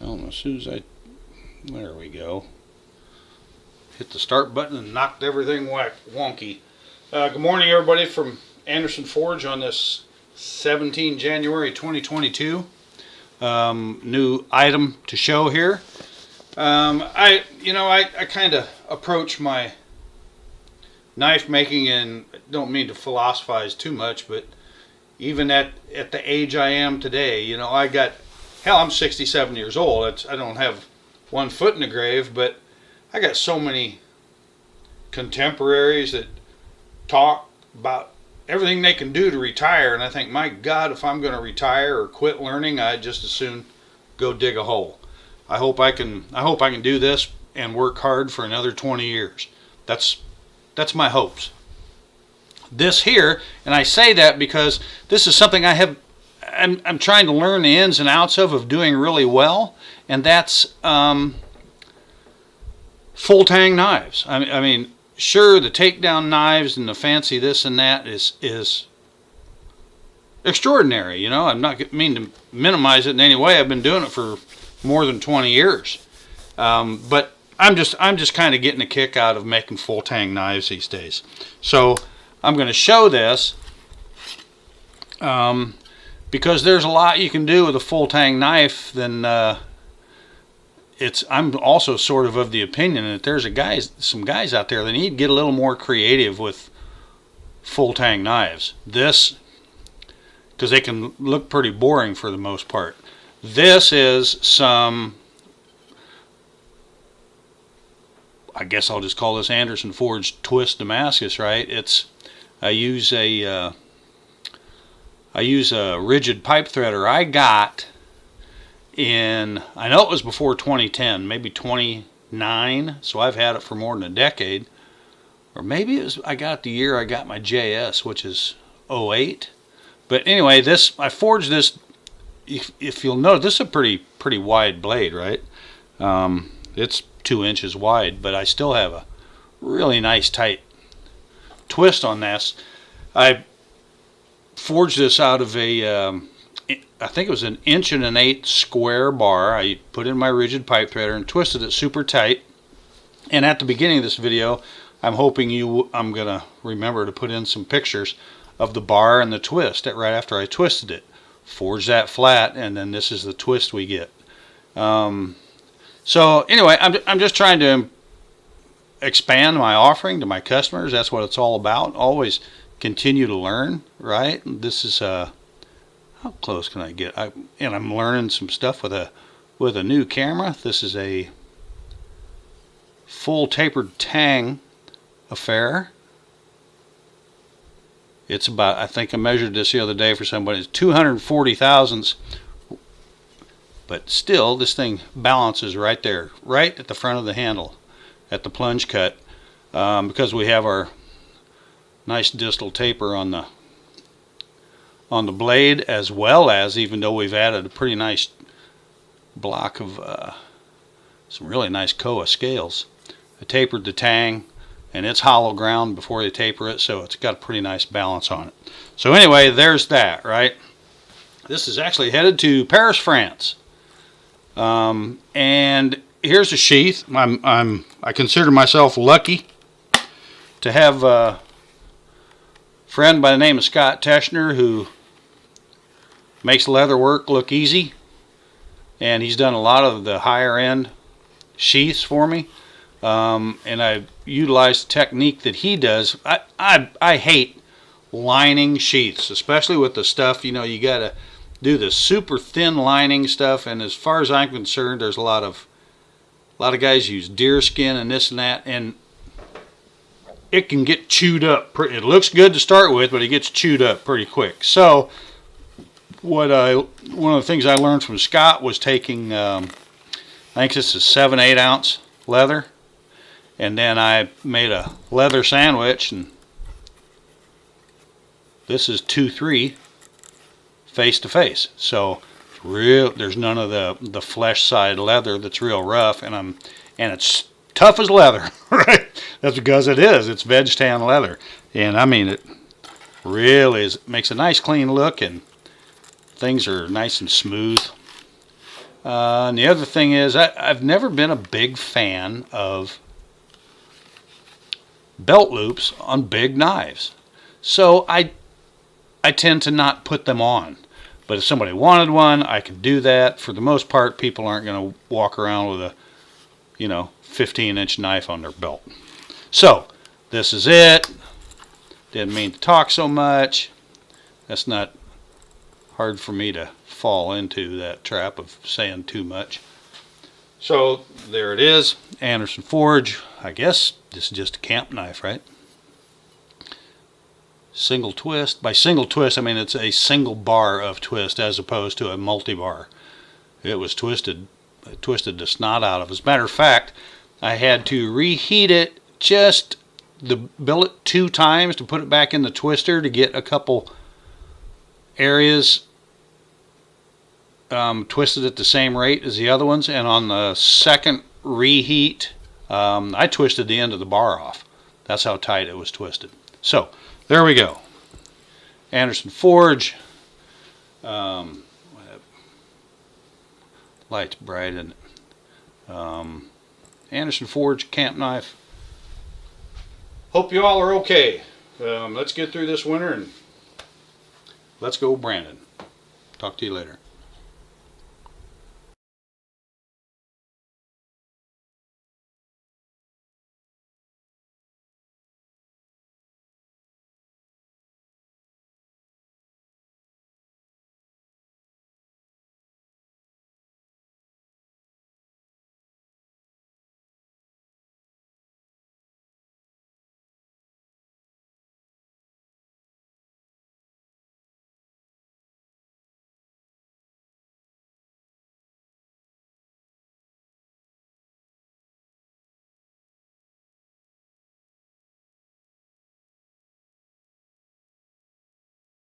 Well, as soon as there we go. Hit the start button and knocked everything wonky. Good morning, everybody, from Andersen Forge on this 17 January 2022. New item to show here. I kind of approach my knife making, and don't mean to philosophize too much, but even at the age I am today, I'm 67 years old. I don't have one foot in the grave, but I got so many contemporaries that talk about everything they can do to retire, and I think, my God, if I'm going to retire or quit learning, I'd just as soon go dig a hole. I hope I can do this and work hard for another 20 years. That's my hopes. This here, and I say that because this is something I'm trying to learn the ins and outs of doing really well, and that's full tang knives. I mean, sure, the takedown knives and the fancy this and that is extraordinary. I'm not mean to minimize it in any way. I've been doing it for more than 20 years, but I'm just kind of getting a kick out of making full tang knives these days. So I'm going to show this because there's a lot you can do with a full tang knife. I'm also sort of the opinion that there's some guys out there that need to get a little more creative with full tang knives. This, because they can look pretty boring for the most part. This is some, I guess I'll just call this Andersen Forge Twist Damascus, right? I use a rigid pipe threader I got I know it was before 2010, maybe 29, so I've had it for more than a decade. Or maybe I got it the year I got my JS, which is 08. But anyway, I forged this. If you'll note, this is a pretty wide blade, right? It's 2 inches wide, but I still have a really nice tight twist on this. I forged this out of I think it was an 1.1 inch square bar. I put in my rigid pipe threader and twisted it super tight. And at the beginning of this video, I'm gonna remember to put in some pictures of the bar and the twist right after I twisted it. Forge that flat, and then this is the twist we get. So anyway, I'm just trying to expand my offering to my customers. That's what it's all about. Always continue to learn, right? This is how close can I get? And I'm learning some stuff with a new camera. This is a full tapered tang affair. It's about, I think I measured this the other day for somebody, it's 240 thousandths. But still, this thing balances right there, right at the front of the handle, at the plunge cut, because we have our nice distal taper on the blade, as well as, even though we've added a pretty nice block of some really nice koa scales. I tapered the tang, and it's hollow ground before they taper it, so it's got a pretty nice balance on it. So anyway, there's that, right? This is actually headed to Paris, France. And here's a sheath. I consider myself lucky to have a friend by the name of Scott Teschner who makes leather work look easy, and he's done a lot of the higher end sheaths for me, and I utilize the technique that he does. I hate lining sheaths, especially with the stuff, you gotta do the super thin lining stuff, and as far as I'm concerned, there's a lot of guys use deer skin and this and that, and it can get chewed up. It looks good to start with, but it gets chewed up pretty quick. So one of the things I learned from Scott was taking, I think this is 7/8 ounce leather, and then I made a leather sandwich, and this is 2/3 face to face. So there's none of the flesh side leather that's real rough, and it's tough as leather, right? That's because it is. It's veg tan leather, and I mean, it really makes a nice clean look, and things are nice and smooth. And the other thing is, I've never been a big fan of belt loops on big knives. So I tend to not put them on. But if somebody wanted one, I could do that. For the most part, people aren't going to walk around with a, 15-inch knife on their belt. So, this is it. Didn't mean to talk so much. That's not hard for me to fall into, that trap of saying too much. So, there it is. Andersen Forge. I guess this is just a camp knife, right? Single twist. By single twist, I mean it's a single bar of twist as opposed to a multi-bar. It was twisted the snot out of it. As a matter of fact, I had to reheat it, just the billet 2 times to put it back in the twister to get a couple areas twisted at the same rate as the other ones. And on the second reheat, I twisted the end of the bar off. That's how tight it was twisted. So there we go. Andersen Forge. Light's bright, and Andersen Forge camp knife. Hope you all are okay. Let's get through this winter and let's go, Brandon. Talk to you later.